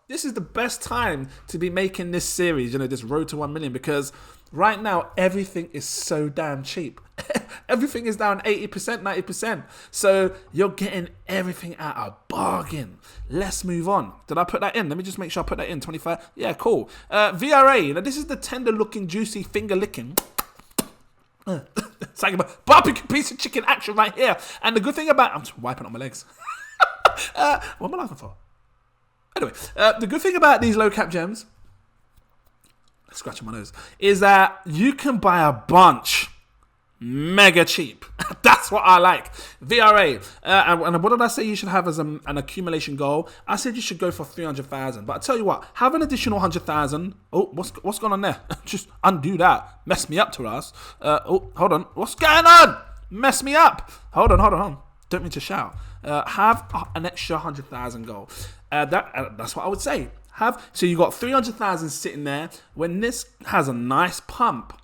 This is the best time to be making this series, you know, this road to 1 million, because right now everything is so damn cheap. Everything is down 80%, 90%. So you're getting everything at a bargain. Let's move on. Did I put that in? Let me just make sure I put that in. 25. Yeah, cool. VRA. Now this is the tender looking, juicy, finger licking. It's like a barbecue piece of chicken action right here. And the good thing about... I'm just wiping up my legs. What am I laughing for? Anyway, the good thing about these low cap gems, scratching my nose, is that you can buy a bunch mega cheap. That's what I like. VRA. And what did I say you should have as an accumulation goal? I said you should go for 300,000. But I tell you what, have an additional 100,000. Oh, what's going on there? Just undo that. Mess me up, Taras. Oh, hold on. What's going on? Mess me up. Hold on. Don't mean to shout. Have an extra 100,000 goal. That's what I would say. So you got 300,000 sitting there. When this has a nice pump,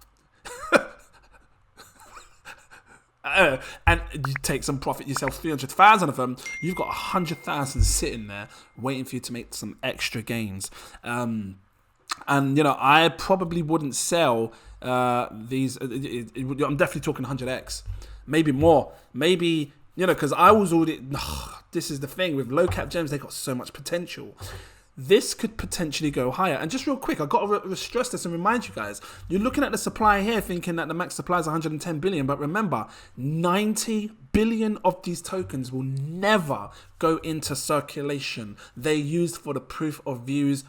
and you take some profit yourself, 300,000 of them, you've got 100,000 sitting there waiting for you to make some extra gains. And you know, I probably wouldn't sell these. I'm definitely talking 100x, maybe more, maybe. You know, because I was already... this is the thing. With low cap gems, they got so much potential. This could potentially go higher. And just real quick, I've got to stress this and remind you guys. You're looking at the supply here thinking that the max supply is 110 billion. But remember, 90 billion of these tokens will never go into circulation. They're used for the proof of views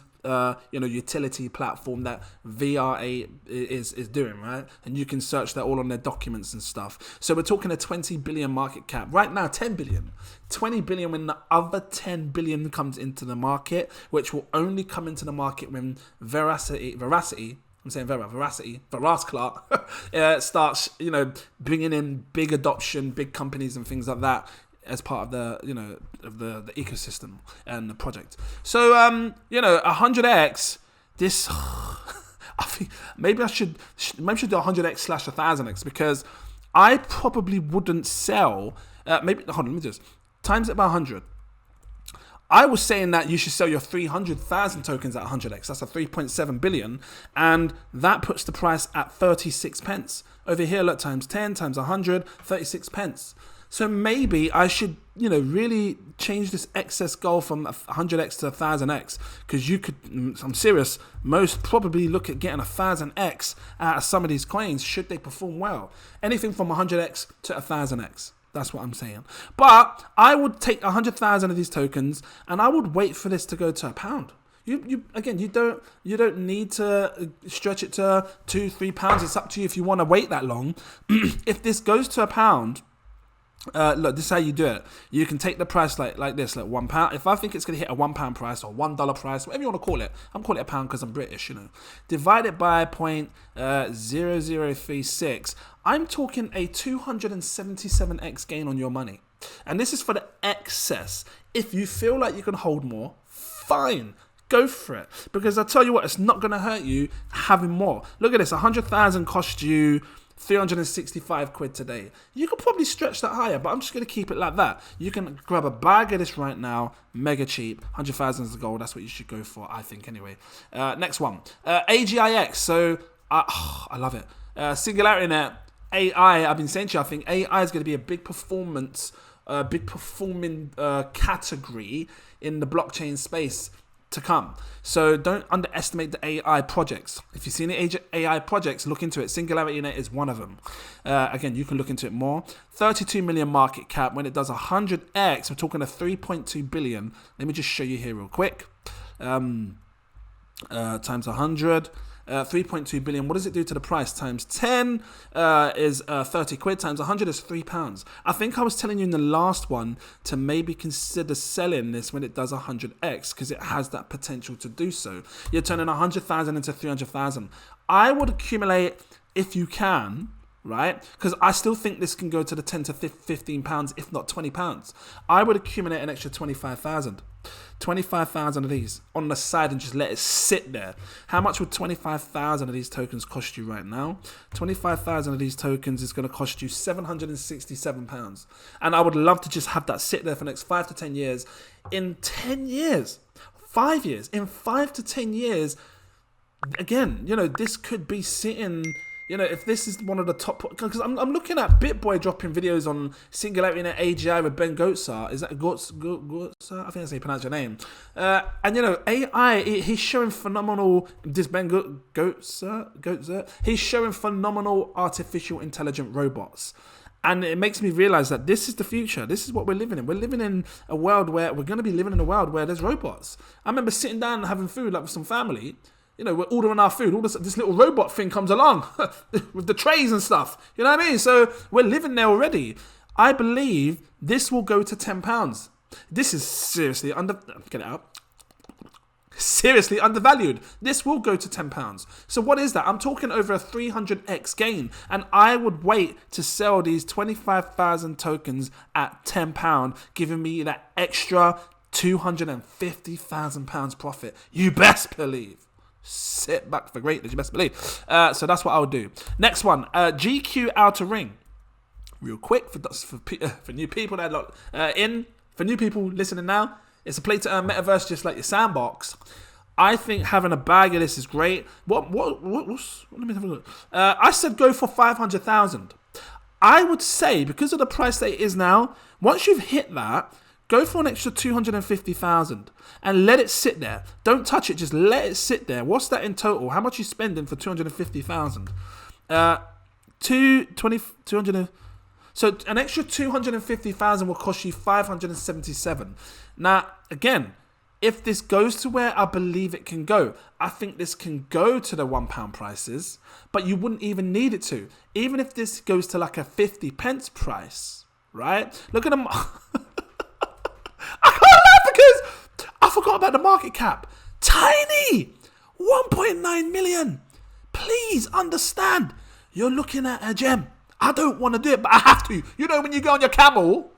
utility platform that VRA is doing, right? And you can search that all on their documents and stuff. So we're talking a 20 billion market cap. Right now, 10 billion. 20 billion when the other 10 billion comes into the market, which will only come into the market when Veracity, I'm saying Veracity, Clark starts, you know, bringing in big adoption, big companies and things like that, as part of the, you know, of the ecosystem and the project. So, 100x, this, I think maybe I should do 100x / 1000x, because I probably wouldn't sell, hold on, let me just, times it by 100. I was saying that you should sell your 300,000 tokens at 100x. That's a 3.7 billion. And that puts the price at 36 pence. Over here, look, times 10, times 100, 36 pence. So maybe I should, you know, really change this excess goal from 100x to 1000x, because you could, I'm serious, most probably look at getting 1000x out of some of these coins should they perform well. Anything from 100x to 1000x. That's what I'm saying. But I would take 100,000 of these tokens and I would wait for this to go to £1. You don't need to stretch it to £2-3. It's up to you if you want to wait that long. If this goes to £1, look, this is how you do it. You can take the price like this, like £1. If I think it's going to hit a £1 price or $1 price, whatever you want to call it, I'm calling it £1 because I'm British, you know. Divide it by 0.0036. I'm talking a 277x gain on your money. And this is for the excess. If you feel like you can hold more, fine. Go for it. Because I tell you what, it's not going to hurt you having more. Look at this. 100,000 cost you 365 quid today. You could probably stretch that higher, but I'm just going to keep it like that. You can grab a bag of this right now, mega cheap, 100,000 is the goal. That's what you should go for, I think, anyway. Next one, AGIX. So I love it. SingularityNET, AI. I've been saying to you, I think AI is going to be a big performing category in the blockchain space to come. So don't underestimate the AI projects. If you've seen the AI projects, look into it. SingularityNET is one of them. Again, you can look into it more. 32 million market cap. When it does 100x, we're talking a 3.2 billion. Let me just show you here real quick. Times 100. 3.2 billion. What does it do to the price? Times 10 is 30 quid. Times 100 is £3. I think I was telling you in the last one to maybe consider selling this when it does 100x, because it has that potential to do so. You're turning 100,000 into 300,000. I would accumulate if you can, right? Because I still think this can go to the 10 to 15 pounds, if not 20 pounds. I would accumulate an extra 25,000. 25,000 of these on the side and just let it sit there. How much would 25,000 of these tokens cost you right now? 25,000 of these tokens is going to cost you £767. And I would love to just have that sit there for the next 5 to 10 years. In 10 years, 5 years. In 5 to 10 years, again, you know, this could be sitting, you know, if this is one of the top, because I'm looking at BitBoy dropping videos on SingularityNET AGI with Ben Goatsar. Is that Goatsar? I think that's how you pronounce your name. And, you know, AI, he's showing phenomenal, this Ben Goatsar, he's showing phenomenal artificial intelligent robots. And it makes me realize that this is the future. This is what we're living in. We're living in a world where we're going to be living in a world where there's robots. I remember sitting down and having food like with some family. You know, we're ordering our food. All this little robot thing comes along with the trays and stuff. You know what I mean? So we're living there already. I believe this will go to £10. This is seriously get it out. Seriously undervalued. This will go to £10. So what is that? I'm talking over a 300x gain, and I would wait to sell these 25,000 tokens at £10, giving me that extra £250,000 profit. You best believe. Sit back for greatness, you best believe. So that's what I'll do. Next one, GQ outer ring. Real quick for new people that are for new people listening now. It's a play to earn metaverse, just like your sandbox. I think having a bag of this is great. Let me have a look. I said go for 500,000. I would say, because of the price that it is now, once you've hit that, go for an extra 250,000 and let it sit there. Don't touch it, just let it sit there. What's that in total? How much are you spending for 250,000? 200. So an extra 250,000 will cost you 577. Now, again, if this goes to where I believe it can go, I think this can go to the £1 prices, but you wouldn't even need it to. Even if this goes to like a 50 pence price, right? Look at them. I can't laugh because I forgot about the market cap. Tiny! 1.9 million. Please understand, you're looking at a gem. I don't want to do it, but I have to. You know when you go on your camel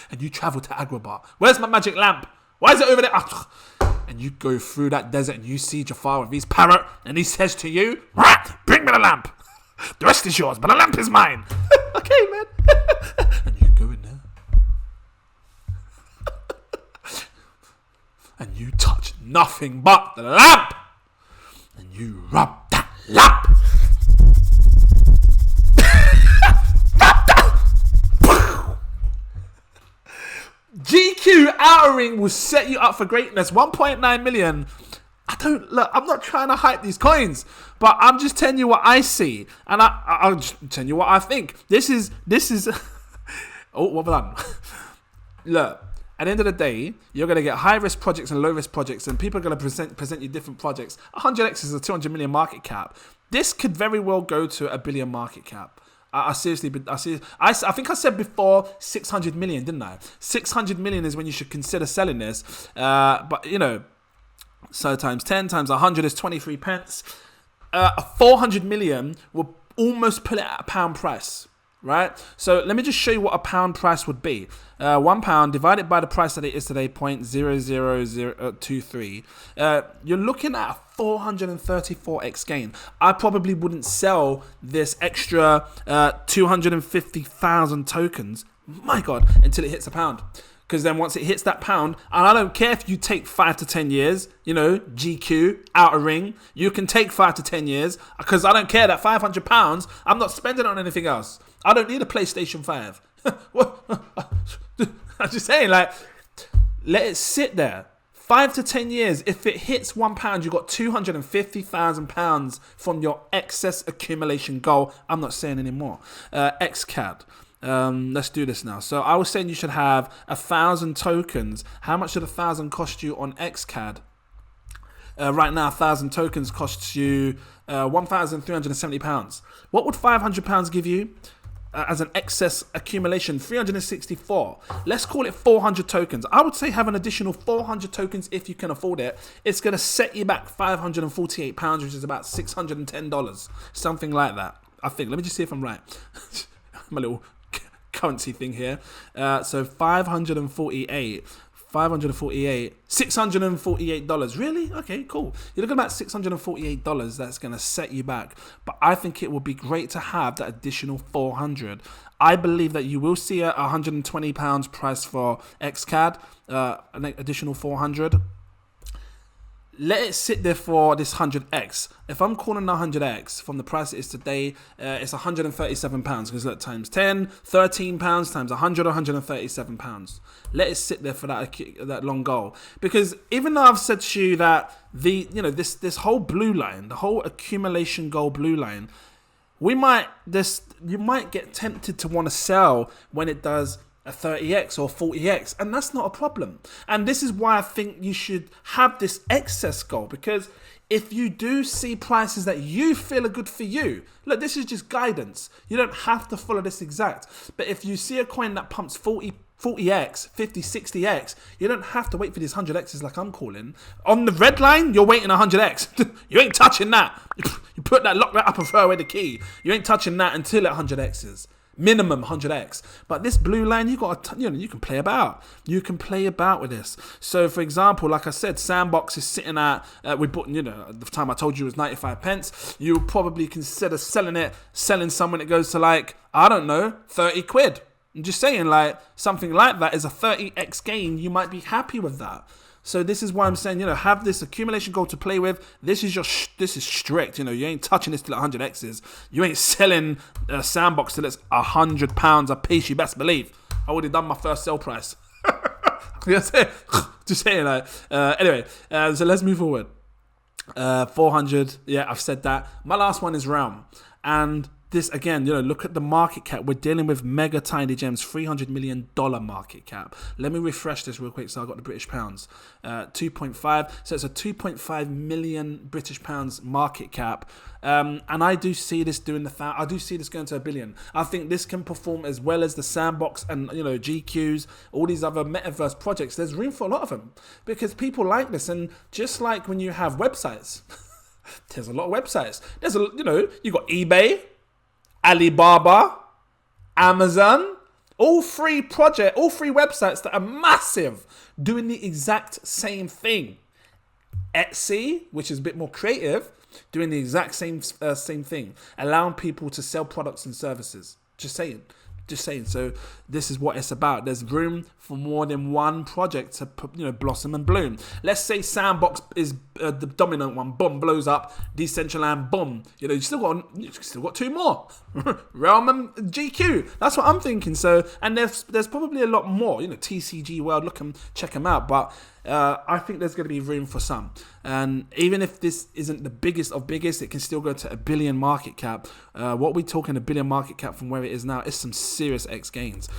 and you travel to Agrabah. Where's my magic lamp? Why is it over there? And you go through that desert and you see Jafar with his parrot and he says to you, bring me the lamp. The rest is yours, but the lamp is mine. Okay, man. And you go in there. And you touch nothing but the lamp. And you rub that lamp. GQ outer ring will set you up for greatness. 1.9 million. I'm not trying to hype these coins, but I'm just telling you what I see, and I'll just tell you what I think. This is. Oh, what have I done? Look, at the end of the day, you're gonna get high risk projects and low risk projects, and people are gonna present you different projects. 100x is a 200 million market cap. This could very well go to a billion market cap. I seriously, I think I said before 600 million, didn't I? 600 million is when you should consider selling this. But, you know, so times 10 times 100 is 23 pence. 400 million will almost put it at a £1 price, right? So let me just show you what a £1 price would be. £1 divided by the price that it is today, 0.00023. You're looking at a 434x gain. I probably wouldn't sell this extra 250,000 tokens, my God, until it hits £1. Because then once it hits that £1, and I don't care if you take 5 to 10 years, you know, GQ, outer ring, you can take 5 to 10 years, because I don't care that £500, I'm not spending it on anything else. I don't need a PlayStation 5. I'm just saying, like, let it sit there. 5 to 10 years, if it hits £1, you got £250,000 from your excess accumulation goal. I'm not saying anymore. X-CAD. Let's do this now. So I was saying you should have 1,000 tokens. How much did 1,000 cost you on X-CAD? Right now, 1,000 tokens costs you £1,370. What would £500 give you? As an excess accumulation, 364. Let's call it 400 tokens. I would say have an additional 400 tokens if you can afford it. It's going to set you back £548, which is about $610. Something like that, I think. Let me just see if I'm right. My little currency thing here. So 548. $648. Really? Okay, cool. You're looking at about $648 that's going to set you back. But I think it would be great to have that additional 400. I believe that you will see a £120 price for X-CAD, an additional 400. let it sit there for this 100x. If I'm calling 100x from the price it is today, it's £137 because look, times 10, £13 times 100, £137. Let it sit there for that long goal. Because even though I've said to you that this whole blue line, the whole accumulation goal blue line, you might get tempted to want to sell when it does a 30x or 40x, and that's not a problem. And this is why I think you should have this excess goal, because if you do see prices that you feel are good for you, look, this is just guidance. You don't have to follow this exact. But if you see a coin that pumps 40x, 50, 60x, you don't have to wait for these 100x's like I'm calling. On the red line, you're waiting 100x. You ain't touching that. You put that, lock that up and throw away the key. You ain't touching that until it 100x's. Minimum 100x. But this blue line, you can play about. You can play about with this. So for example, like I said, Sandbox is sitting at, at the time I told you it was 95 pence. You would probably consider selling someone that goes to like, I don't know, 30 quid. I'm just saying, like, something like that is a 30x gain. You might be happy with that. So this is why I'm saying, have this accumulation goal to play with. This is strict. You ain't touching this till 100x's. You ain't selling a Sandbox till it's £100 a piece. You best believe. I already done my first sell price. Just saying, like. Anyway, so let's move forward. 400. Yeah, I've said that. My last one is Realm, and this again, look at the market cap. We're dealing with mega tiny gems, $300 million market cap. Let me refresh this real quick. So I got the British pounds, 2.5. So it's a 2.5 million British pounds market cap. And I do see this I do see this going to $1 billion. I think this can perform as well as the Sandbox and GQs, all these other metaverse projects. There's room for a lot of them because people like this. And just like when you have websites, there's a lot of websites. There's you got eBay, Alibaba, Amazon, all three websites that are massive, doing the exact same thing. Etsy, which is a bit more creative, doing the exact same thing, allowing people to sell products and services. Just saying. So this is what it's about. There's room for more than one project to blossom and bloom. Let's say Sandbox is the dominant one. Boom, blows up. Decentraland, boom. You still got two more. Realm and GQ. That's what I'm thinking. So, and there's probably a lot more. TCG World. Look and check them out. But I think there's going to be room for some. And even if this isn't the biggest of biggest, it can still go to $1 billion market cap. What we're talking $1 billion market cap from where it is now is some serious X gains.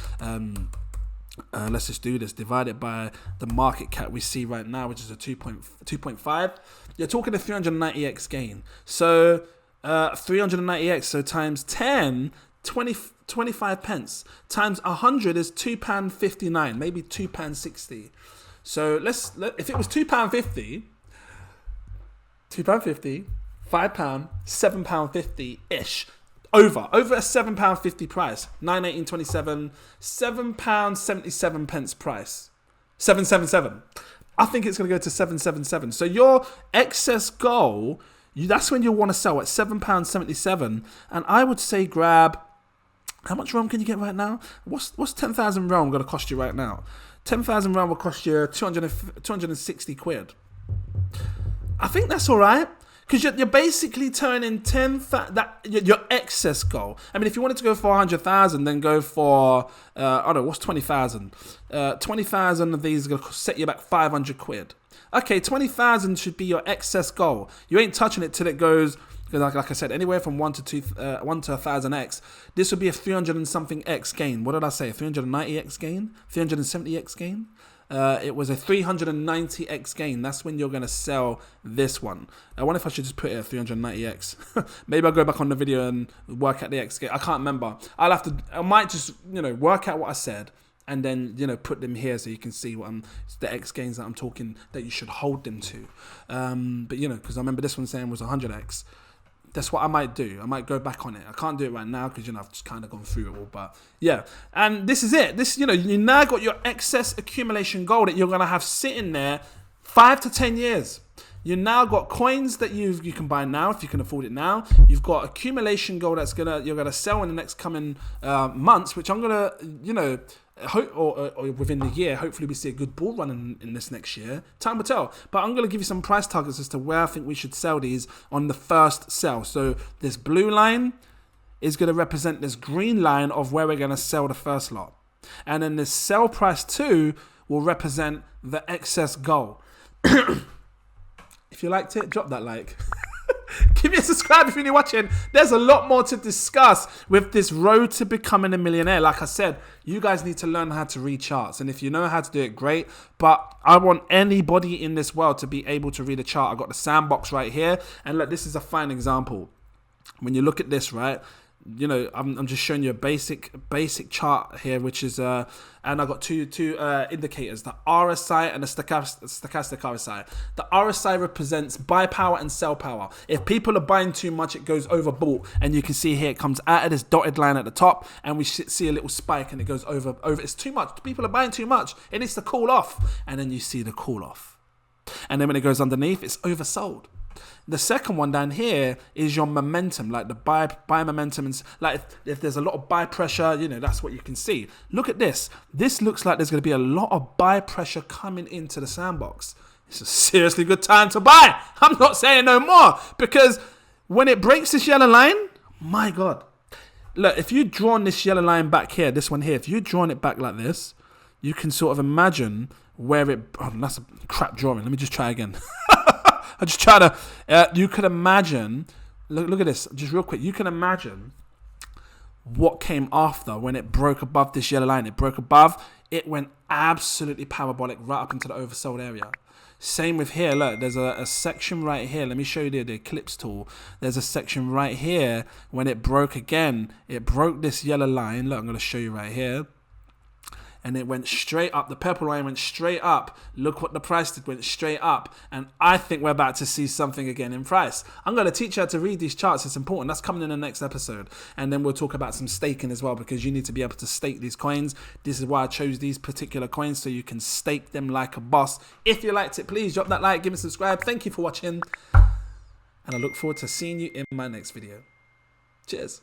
Let's just do this. Divide it by the market cap we see right now, which is a 2.5. You're talking a 390x gain. So 390x, so times 10, 25 pence. Times 100 is £2.59, maybe £2.60. So if it was £2.50, £5, £7.50-ish. Over a £7.50 price. 9/18/27, £7.77 pence price. 777. I think it's going to go to 777. So your excess goal, that's when you'll want to sell at £7.77. And I would say grab, how much Realm can you get right now? What's 10,000 Realm going to cost you right now? 10,000 Realm will cost you 260 quid. I think that's all right. Because you're basically turning your excess goal. I mean, if you wanted to go for 100,000, then go for, I don't know, what's 20,000? 20,000 of these are going to set you back 500 quid. Okay, 20,000 should be your excess goal. You ain't touching it till it goes, because like I said, anywhere from 1 to 1,000x. This would be a 300 and something x gain. What did I say? 390x gain? 370x gain? It was a 390x gain. That's when you're going to sell this one. I wonder if I should just put it at 390x. Maybe I'll go back on the video and work out the x gain. I can't remember. I might just, work out what I said and then, put them here so you can see what the x gains that I'm talking that you should hold them to. But, because I remember this one saying was 100x. That's what I might do. I might go back on it. I can't do it right now because, I've just kind of gone through it all. But, yeah. And this is it. This, you now got your excess accumulation goal that you're going to have sitting there 5 to 10 years. You now got coins that you can buy now if you can afford it now. You've got accumulation goal you're going to sell in the next coming months, which I'm going to, or within the year, hopefully we see a good bull run in this next year. Time will tell. But I'm going to give you some price targets as to where I think we should sell these on the first sell. So this blue line is going to represent this green line of where we're going to sell the first lot. And then this sell price 2 will represent the excess goal. If you liked it, drop that like. Give me a subscribe if you're watching. There's a lot more to discuss with this road to becoming a millionaire. Like I said, you guys need to learn how to read charts. And if you know how to do it, great. But I want anybody in this world to be able to read a chart. I got the sandbox right here. And look, this is a fine example. When you look at this, right? You know, I'm just showing you a basic chart here, which is and I got two indicators, the RSI and the stochastic RSI. The RSI represents buy power and sell power. If people are buying too much, it goes overbought, and you can see here it comes out of this dotted line at the top, and we see a little spike, and it goes over. It's too much. People are buying too much. It needs to cool off, and then you see the cool off, and then when it goes underneath, it's oversold. The second one down here is your momentum, like the buy momentum. And like if there's a lot of buy pressure, you know, that's what you can see. Look at this. This looks like there's going to be a lot of buy pressure coming into the sandbox. It's a seriously good time to buy. I'm not saying no more, because when it breaks this yellow line, my God. Look, if you've drawn this yellow line back here, this one here, if you've drawn it back like this, you can sort of imagine where it... Oh, that's a crap drawing. Let me just try again. I just try to, you could imagine, look at this, just real quick. You can imagine what came after when it broke above this yellow line. It broke above, it went absolutely parabolic right up into the oversold area. Same with here, look, there's a section right here. Let me show you the eclipse tool. There's a section right here when it broke again. It broke this yellow line. Look, I'm going to show you right here. And it went straight up. The purple line went straight up. Look what the price did, went straight up. And I think we're about to see something again in price. I'm going to teach you how to read these charts. It's important. That's coming in the next episode. And then we'll talk about some staking as well, because you need to be able to stake these coins. This is why I chose these particular coins, so you can stake them like a boss. If you liked it, please drop that like, give me a subscribe. Thank you for watching. And I look forward to seeing you in my next video. Cheers.